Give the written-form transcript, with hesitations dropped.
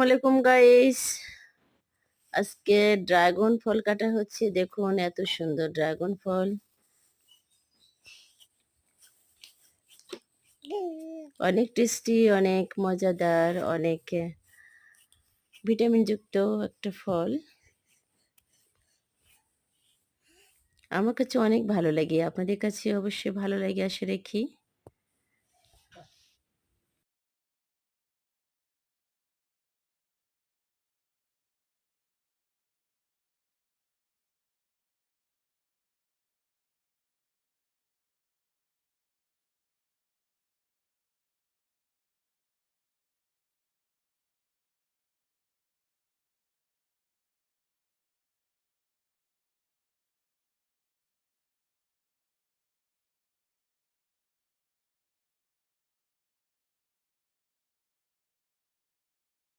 আলাইকুম গাইস। আজকে ড্রাগন ফল কাটা হচ্ছে। দেখুন এত সুন্দর ড্রাগন ফল, অনেক টেস্টি, অনেক মজাদার, অনেক ভিটামিন যুক্ত একটা ফল। আমার কাছে অনেক ভালো লাগে, আপনাদের কাছে অবশ্যই ভালো লাগে আশা রাখি।